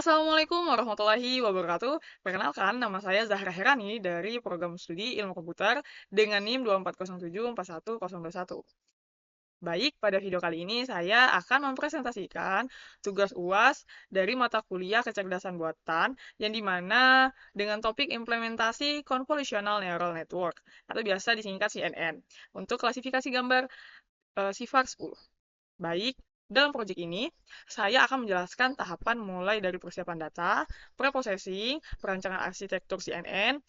Assalamualaikum warahmatullahi wabarakatuh. Perkenalkan, nama saya Zahra Herani dari program studi Ilmu Komputer dengan NIM 24074121. Baik, pada video kali ini saya akan mempresentasikan tugas UAS dari mata kuliah kecerdasan buatan yang dimana dengan topik implementasi Convolutional Neural Network atau biasa disingkat CNN untuk klasifikasi gambar sifar 10. Baik, dalam proyek ini, saya akan menjelaskan tahapan mulai dari persiapan data, preprocessing, perancangan arsitektur CNN,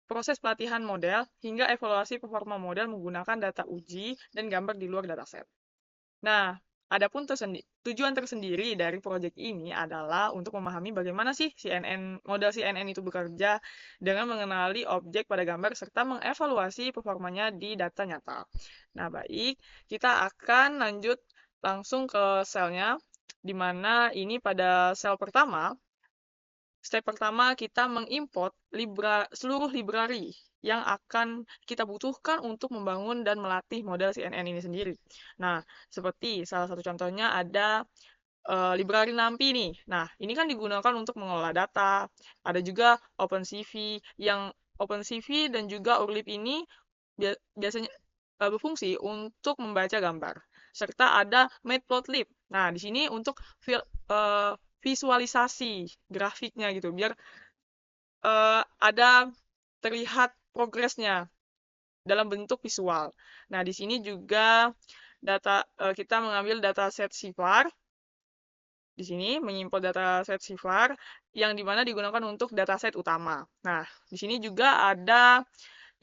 proses pelatihan model, hingga evaluasi performa model menggunakan data uji dan gambar di luar dataset. Nah, adapun tujuan tersendiri dari proyek ini adalah untuk memahami bagaimana sih model CNN itu bekerja dengan mengenali objek pada gambar serta mengevaluasi performanya di data nyata. Nah, baik, kita akan lanjut langsung ke selnya, di mana ini pada sel pertama, step pertama kita mengimport seluruh library yang akan kita butuhkan untuk membangun dan melatih model CNN ini sendiri. Nah, seperti salah satu contohnya ada library NumPy nih. Nah, ini kan digunakan untuk mengelola data. Ada juga OpenCV, yang OpenCV dan juga Urlib ini biasanya berfungsi untuk membaca gambar. Serta ada Matplotlib. Nah, di sini untuk visualisasi grafiknya gitu, biar ada terlihat progresnya dalam bentuk visual. Nah, di sini juga kita mengambil dataset CIFAR. Di sini mengimport dataset CIFAR yang dimana digunakan untuk dataset utama. Nah, di sini juga ada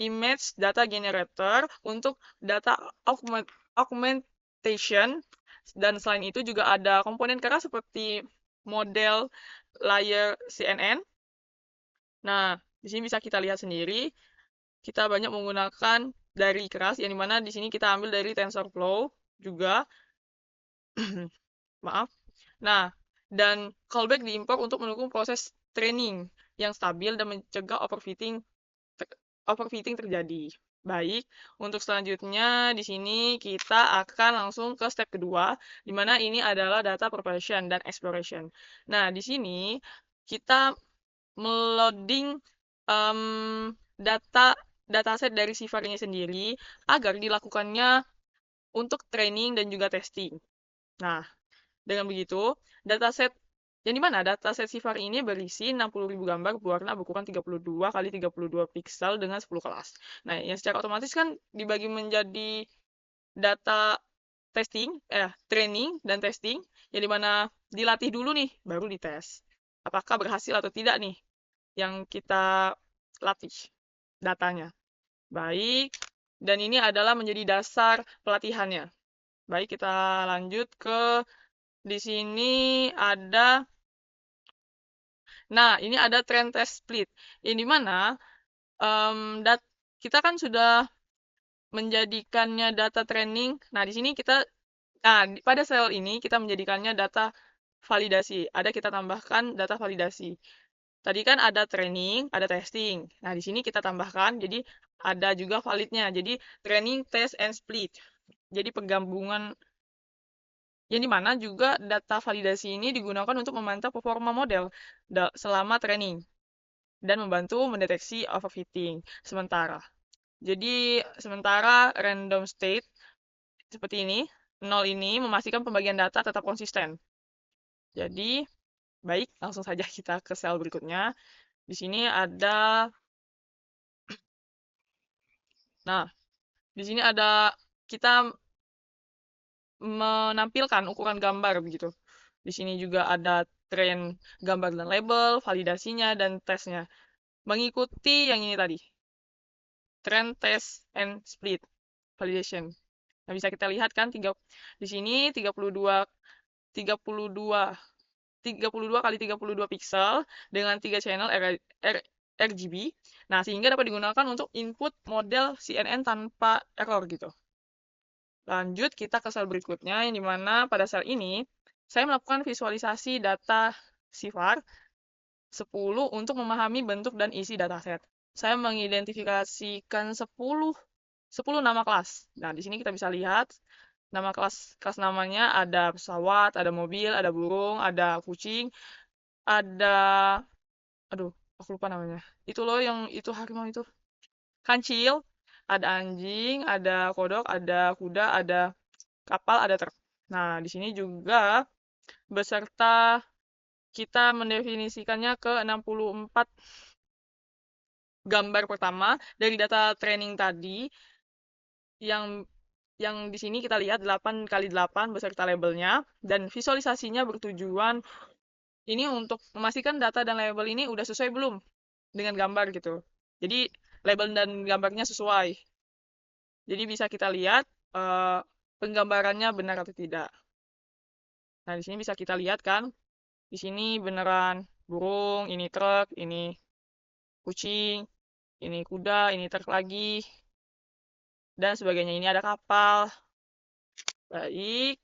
image data generator untuk data augmentation, dan selain itu juga ada komponen keras seperti model layer CNN. Nah, di sini bisa kita lihat sendiri, kita banyak menggunakan dari keras, yang dimana di sini kita ambil dari TensorFlow juga. Maaf. Nah, dan callback diimpor untuk mendukung proses training yang stabil dan mencegah overfitting terjadi. Baik, untuk selanjutnya di sini kita akan langsung ke step kedua, di mana ini adalah data preparation dan exploration. Nah, di sini kita meloading data dataset dari CIFAR ini sendiri agar dilakukannya untuk training dan juga testing. Nah, dengan begitu, dataset yang dimana dataset CIFAR ini berisi 60.000 gambar berwarna berukuran 32 kali 32 piksel dengan 10 kelas. Nah, yang secara otomatis kan dibagi menjadi data training dan testing, yang dimana dilatih dulu nih, baru dites. Apakah berhasil atau tidak nih yang kita latih datanya. Baik, dan ini adalah menjadi dasar pelatihannya. Baik, kita lanjut ke di sini ada. Nah, ini ada trend test split. Ini mana kita kan sudah menjadikannya data training. Nah, di sini pada sel ini kita menjadikannya data validasi. Ada kita tambahkan data validasi. Tadi kan ada training, ada testing. Nah, di sini kita tambahkan, jadi ada juga validnya. Jadi, training, test, and split. Jadi, penggabungan yang dimana juga data validasi ini digunakan untuk memantau performa model selama training dan membantu mendeteksi overfitting sementara. Jadi, sementara random state seperti ini, 0 ini memastikan pembagian data tetap konsisten. Jadi, baik, langsung saja kita ke sel berikutnya. Di sini ada, nah, di sini ada kita menampilkan ukuran gambar begitu. Di sini juga ada tren gambar dan label, validasinya, dan tesnya. Mengikuti yang ini tadi, trend, test, and split validation. Nah, bisa kita lihat kan di sini 32 kali 32 piksel dengan 3 channel RGB. Nah, sehingga dapat digunakan untuk input model CNN tanpa error gitu. Lanjut kita ke sel berikutnya, yang dimana pada sel ini saya melakukan visualisasi data CIFAR 10 untuk memahami bentuk dan isi dataset. Saya mengidentifikasikan 10 nama kelas. Nah, di sini kita bisa lihat nama kelas namanya ada pesawat, ada mobil, ada burung, ada kucing. ada, aduh, aku lupa namanya. Itu loh yang itu harimau itu. Kancil, ada anjing, ada kodok, ada kuda, ada kapal, ada truk. Nah, di sini juga beserta kita mendefinisikannya ke 64 gambar pertama dari data training tadi yang di sini kita lihat 8x8 beserta labelnya dan visualisasinya bertujuan ini untuk memastikan data dan label ini udah sesuai belum dengan gambar gitu. Jadi label dan gambarnya sesuai. Jadi bisa kita lihat eh, penggambarannya benar atau tidak. Nah, di sini bisa kita lihat kan, di sini beneran burung, ini truk, ini kucing, ini kuda, ini truk lagi, dan sebagainya. Ini ada kapal. Baik.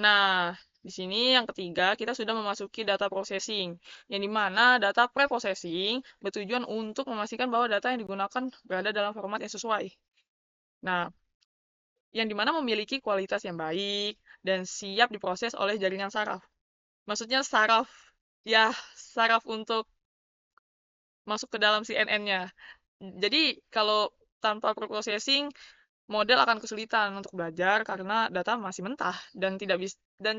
Nah, di sini yang ketiga, kita sudah memasuki data processing, yang dimana data pre-processing bertujuan untuk memastikan bahwa data yang digunakan berada dalam format yang sesuai. Nah, yang dimana memiliki kualitas yang baik dan siap diproses oleh jaringan saraf. Maksudnya saraf, ya saraf untuk masuk ke dalam CNN-nya. Jadi kalau tanpa pre-processing, model akan kesulitan untuk belajar karena data masih mentah dan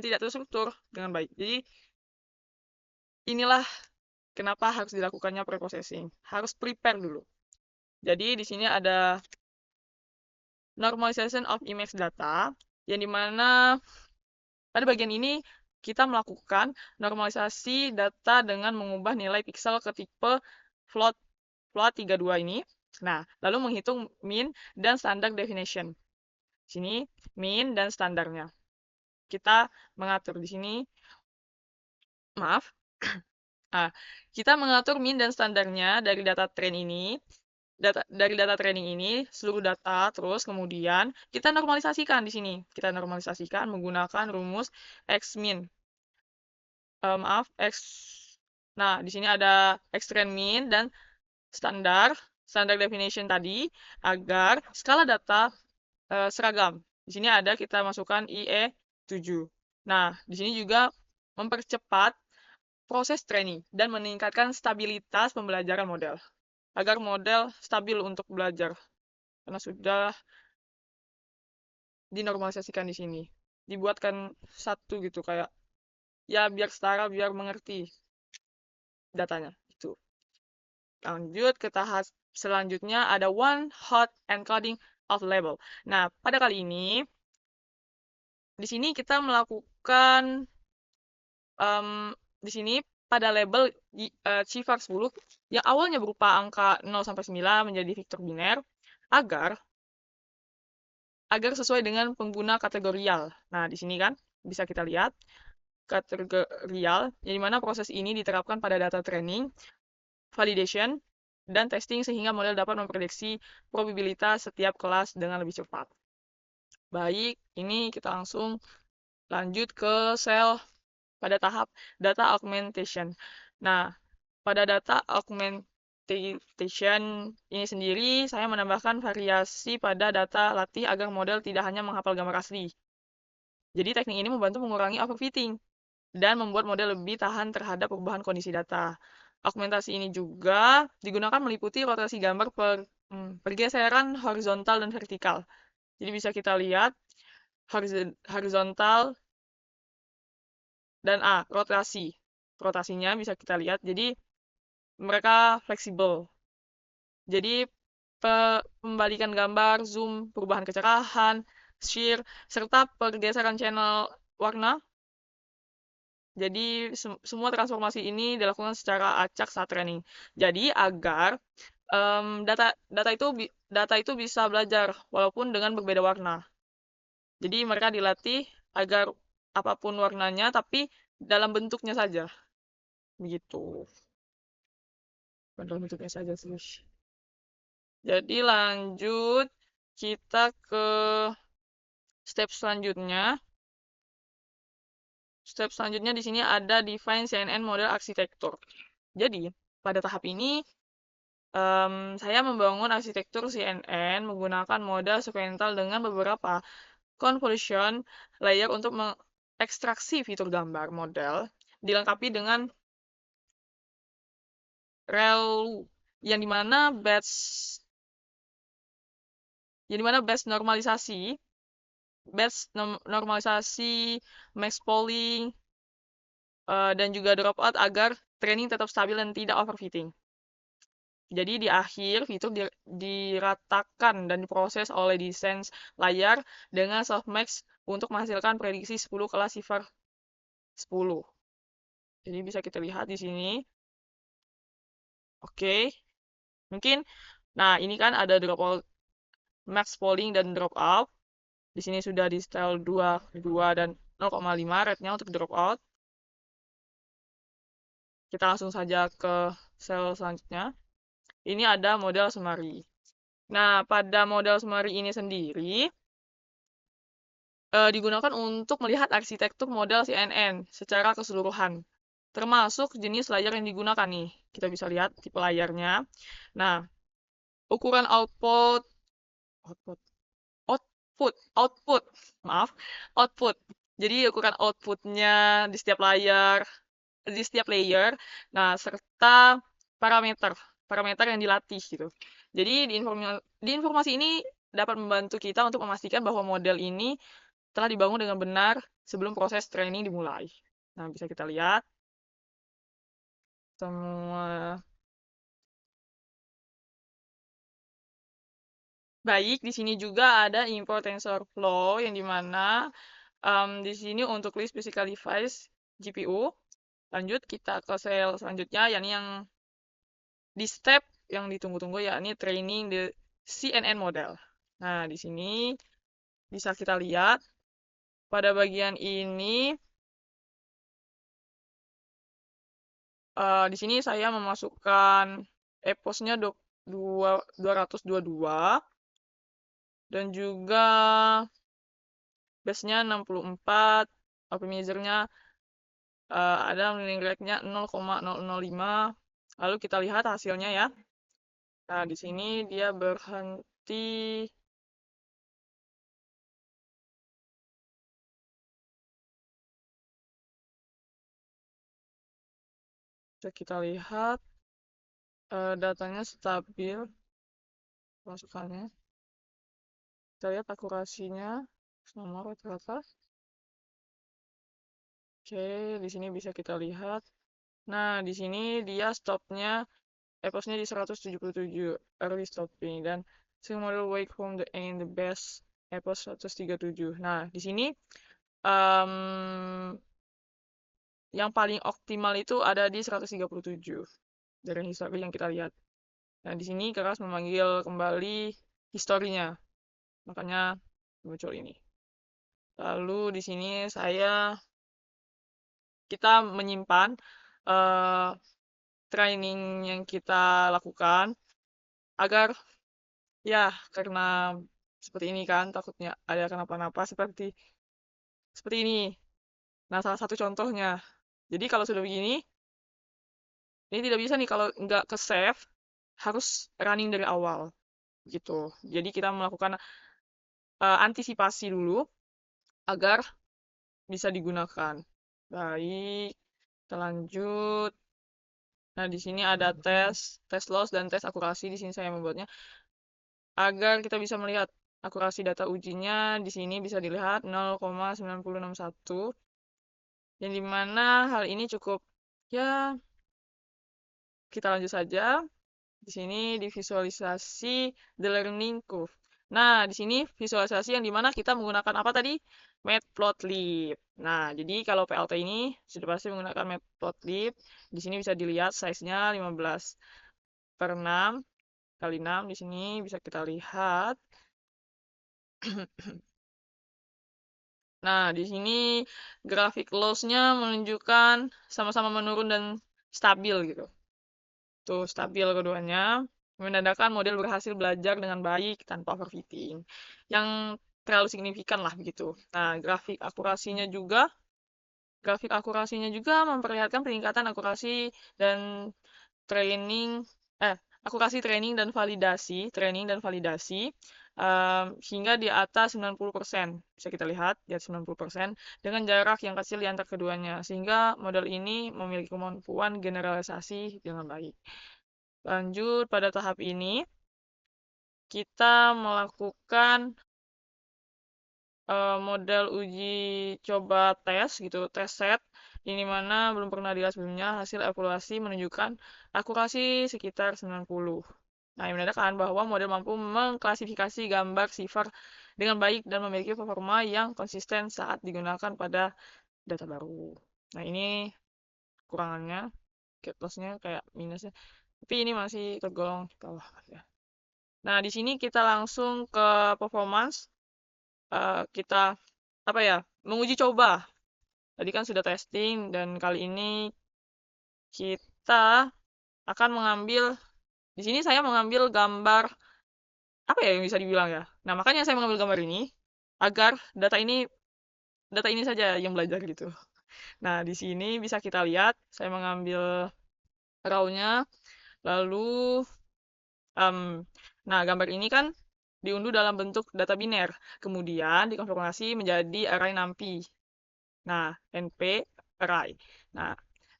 tidak terstruktur dengan baik. Jadi inilah kenapa harus dilakukannya pre-processing. Harus prepare dulu. Jadi di sini ada normalization of image data yang dimana pada bagian ini kita melakukan normalisasi data dengan mengubah nilai pixel ke tipe float 32 ini. Nah, lalu menghitung mean dan standard definition. Sini mean dan standarnya. Kita mengatur di sini, maaf. Nah, kita mengatur mean dan standarnya dari data train ini. Dari data training ini, seluruh data, terus kemudian kita normalisasikan di sini. Kita normalisasikan menggunakan rumus X min. Maaf, X. Nah, di sini ada X trend min dan standar definition tadi agar skala data seragam. Di sini ada kita masukkan IE7. Nah, di sini juga mempercepat proses training dan meningkatkan stabilitas pembelajaran model agar model stabil untuk belajar karena sudah dinormalisasikan di sini. Dibuatkan satu gitu kayak ya biar setara biar mengerti datanya itu. Lanjut ke tahap selanjutnya ada one hot encoding of label. Nah, pada kali ini di sini kita melakukan di sini pada label CIFAR 10 yang awalnya berupa angka 0 sampai 9 menjadi vektor biner agar sesuai dengan pengguna kategorial. Nah, di sini kan bisa kita lihat kategorial, yang dimana proses ini diterapkan pada data training, validation, dan testing sehingga model dapat memprediksi probabilitas setiap kelas dengan lebih cepat. Baik, ini kita langsung lanjut ke sel pada tahap data augmentation. Nah, pada data augmentation ini sendiri, saya menambahkan variasi pada data latih agar model tidak hanya menghafal gambar asli. Jadi teknik ini membantu mengurangi overfitting dan membuat model lebih tahan terhadap perubahan kondisi data. Augmentasi ini juga digunakan meliputi rotasi gambar pergeseran horizontal dan vertikal. Jadi bisa kita lihat horizontal dan rotasi. Rotasinya bisa kita lihat. Jadi mereka fleksibel. Jadi pembalikan gambar, zoom, perubahan kecerahan, shear, serta pergeseran channel warna. Jadi semua transformasi ini dilakukan secara acak saat training. Jadi agar data itu bisa belajar walaupun dengan berbeda warna. Jadi mereka dilatih agar apapun warnanya tapi dalam bentuknya saja. Begitu. Dalam bentuknya saja sih. Jadi lanjut kita ke step selanjutnya. Step selanjutnya di sini ada define CNN model arsitektur. Jadi pada tahap ini saya membangun arsitektur CNN menggunakan model segmental dengan beberapa convolution layer untuk ekstraksi fitur gambar model dilengkapi dengan ReLU yang dimana batch normalisasi, max polling, dan juga dropout agar training tetap stabil dan tidak overfitting. Jadi di akhir fitur diratakan dan diproses oleh desain layar dengan softmax untuk menghasilkan prediksi 10 kelas cipher 10. Jadi bisa kita lihat di sini. Oke. Mungkin nah ini kan ada dropout, max polling dan dropout. Di sini sudah di style 2 dan 0,5 rate-nya untuk dropout. Kita langsung saja ke sel selanjutnya. Ini ada model Semari. Nah, pada model Semari ini sendiri digunakan untuk melihat arsitektur model CNN secara keseluruhan, termasuk jenis layar yang digunakan nih. Kita bisa lihat tipe layarnya. Nah, ukuran output, maaf, output. Jadi ukuran outputnya di setiap layer, nah serta parameter yang dilatih gitu. Jadi di informasi ini dapat membantu kita untuk memastikan bahwa model ini telah dibangun dengan benar sebelum proses training dimulai. Nah, bisa kita lihat semua. Baik, di sini juga ada import TensorFlow yang dimana di sini untuk list physical device GPU. Lanjut kita ke sel selanjutnya, yakni yang di step yang ditunggu-tunggu, yakni training the CNN model. Nah, di sini bisa kita lihat pada bagian ini. Di sini saya memasukkan eposnya 222 dan juga base-nya 64, optimizer-nya ada learning rate-nya 0,005. Lalu kita lihat hasilnya ya. Nah, di sini dia berhenti. Bisa kita lihat datanya stabil masukannya. Kita lihat akurasinya nomor rata-rata. Oke, di sini bisa kita lihat. Nah, di sini dia stopnya eposnya di 177 early stopping dan single model wake from the end the best epos 137. Nah, di sini yang paling optimal itu ada di 137 dari histori yang kita lihat. Nah, di sini keras memanggil kembali historinya. Makanya muncul ini. Lalu di sini kita menyimpan training yang kita lakukan agar ya karena seperti ini kan takutnya ada kenapa-napa seperti ini. Nah, salah satu contohnya. Jadi kalau sudah begini, ini tidak bisa nih kalau nggak ke save, harus running dari awal gitu. Jadi kita melakukan antisipasi dulu agar bisa digunakan. Baik, kita lanjut. Nah, di sini ada tes loss dan tes akurasi. Di sini saya membuatnya agar kita bisa melihat akurasi data ujinya. Di sini bisa dilihat 0,9061. Yang dimana hal ini cukup ya. Kita lanjut saja. Di sini di visualisasi the learning curve. Nah, di sini visualisasi yang dimana kita menggunakan apa tadi? Matplotlib. Nah, jadi kalau PLT ini sudah pasti menggunakan Matplotlib. Di sini bisa dilihat size-nya 15/6 kali 6. Di sini bisa kita lihat. Nah, di sini grafik loss-nya menunjukkan sama-sama menurun dan stabil gitu. Tuh, stabil keduanya. Menandakan model berhasil belajar dengan baik tanpa overfitting. Yang terlalu signifikan lah begitu. Nah, grafik akurasinya juga memperlihatkan peningkatan akurasi dan training, akurasi training dan validasi, hingga di atas 90%. Bisa kita lihat di atas 90% dengan jarak yang kecil di antara keduanya, sehingga model ini memiliki kemampuan generalisasi dengan baik. Lanjut pada tahap ini, kita melakukan model uji coba tes gitu, tes set, ini mana belum pernah dilihat sebelumnya. Hasil evaluasi menunjukkan akurasi sekitar 90. Nah, yang menandakan bahwa model mampu mengklasifikasi gambar sifar dengan baik dan memiliki performa yang konsisten saat digunakan pada data baru. Nah, ini kekurangannya, plusnya kayak minusnya, tapi ini masih tergolong di bawah ya. Nah, di sini kita langsung ke performance. Kita apa ya, menguji coba. Tadi kan sudah testing, dan kali ini kita akan mengambil, di sini saya mengambil gambar apa ya yang bisa dibilang ya. Nah, makanya saya mengambil gambar ini agar data ini saja yang belajar gitu. Nah, di sini bisa kita lihat saya mengambil raw-nya, lalu nah, gambar ini kan diunduh dalam bentuk data biner, kemudian dikonfirmasi menjadi array NumPy. Nah, NP array. Nah,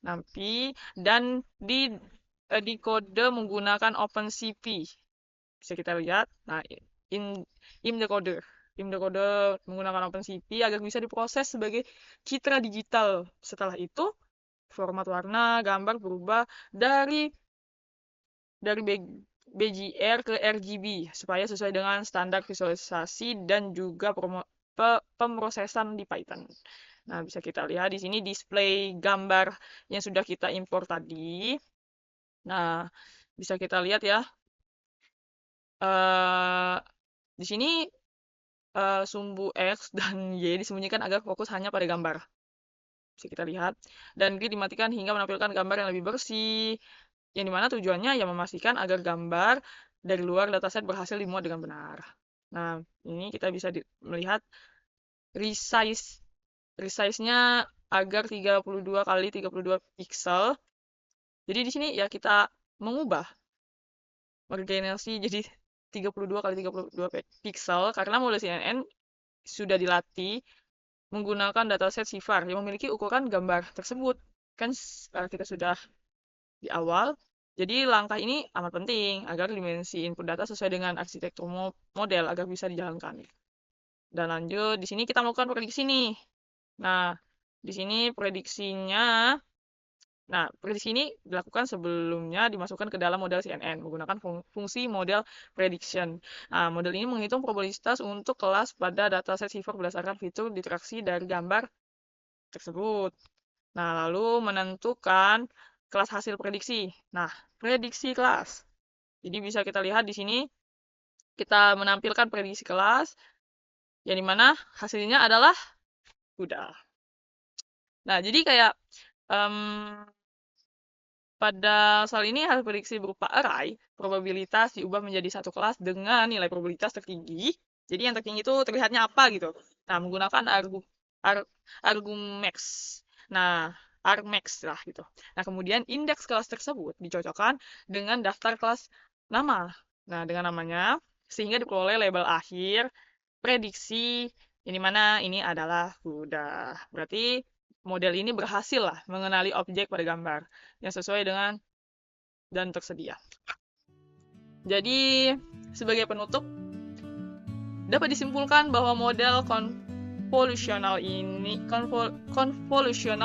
NumPy dan di kode menggunakan OpenCV. Bisa kita lihat. Nah, im decoder menggunakan OpenCV agar bisa diproses sebagai citra digital. Setelah itu, format warna gambar berubah dari BGR ke RGB supaya sesuai dengan standar visualisasi dan juga pemrosesan di Python. Nah, bisa kita lihat di sini display gambar yang sudah kita impor tadi. Nah, bisa kita lihat ya. Di sini sumbu X dan Y disembunyikan agar fokus hanya pada gambar. Bisa kita lihat. Dan grid dimatikan hingga menampilkan gambar yang lebih bersih, yang dimana tujuannya ya memastikan agar gambar dari luar dataset berhasil dimuat dengan benar. Nah, ini kita bisa melihat resize-nya agar 32 kali 32 pixel. Jadi di sini ya kita mengubah marginasi jadi 32 kali 32 pixel karena model CNN sudah dilatih menggunakan dataset sifar yang memiliki ukuran gambar tersebut. Kan kita sudah di awal. Jadi langkah ini amat penting agar dimensi input data sesuai dengan arsitektur model agar bisa dijalankan. Dan lanjut, di sini kita melakukan prediksi nih. Nah, di sini prediksinya, prediksi ini dilakukan sebelumnya dimasukkan ke dalam model CNN menggunakan fungsi model prediction. Nah, model ini menghitung probabilitas untuk kelas pada dataset sifar berdasarkan fitur interaksi dari gambar tersebut. Nah, lalu menentukan kelas hasil prediksi. Nah, prediksi kelas. Jadi bisa kita lihat di sini kita menampilkan prediksi kelas yang dimana hasilnya adalah udah. Nah, jadi kayak pada soal ini hasil prediksi berupa array, probabilitas diubah menjadi satu kelas dengan nilai probabilitas tertinggi. Jadi yang tertinggi itu terlihatnya apa gitu. Nah, menggunakan argumax. Nah, argmax lah gitu. Nah, kemudian indeks kelas tersebut dicocokkan dengan daftar kelas nama. Nah, dengan namanya, sehingga diperoleh label akhir prediksi, ini mana ini adalah udah. Berarti model ini berhasil lah mengenali objek pada gambar yang sesuai dengan dan tersedia. Jadi, sebagai penutup, dapat disimpulkan bahwa model convolutional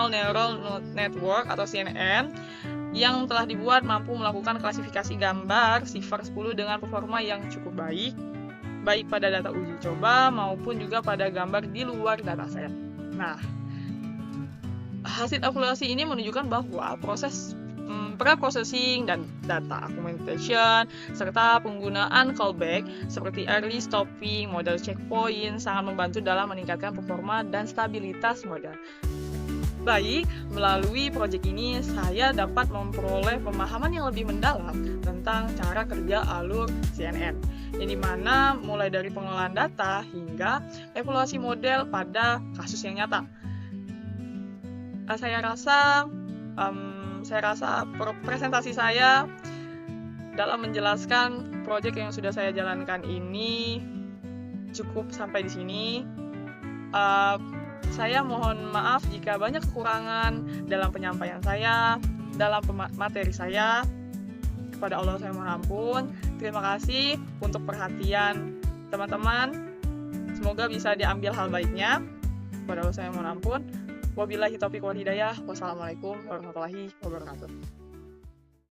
neural network atau CNN yang telah dibuat mampu melakukan klasifikasi gambar sifar 10 dengan performa yang cukup baik pada data uji coba maupun juga pada gambar di luar dataset. Nah, hasil evaluasi ini menunjukkan bahwa proses pre-processing dan data augmentation serta penggunaan callback seperti early stopping, model checkpoint sangat membantu dalam meningkatkan performa dan stabilitas model. Baik, melalui proyek ini saya dapat memperoleh pemahaman yang lebih mendalam tentang cara kerja alur CNN, yang dimana mulai dari pengelolaan data hingga evaluasi model pada kasus yang nyata. Saya rasa presentasi saya dalam menjelaskan proyek yang sudah saya jalankan ini cukup sampai di sini. Uh, saya mohon maaf jika banyak kekurangan dalam penyampaian saya, dalam materi saya. Kepada Allah saya mohon ampun. Terima kasih untuk perhatian teman-teman. Semoga bisa diambil hal baiknya. Kepada Allah saya mohon ampun. Wabillahi taufiq wal hidayah. Wassalamualaikum warahmatullahi wabarakatuh.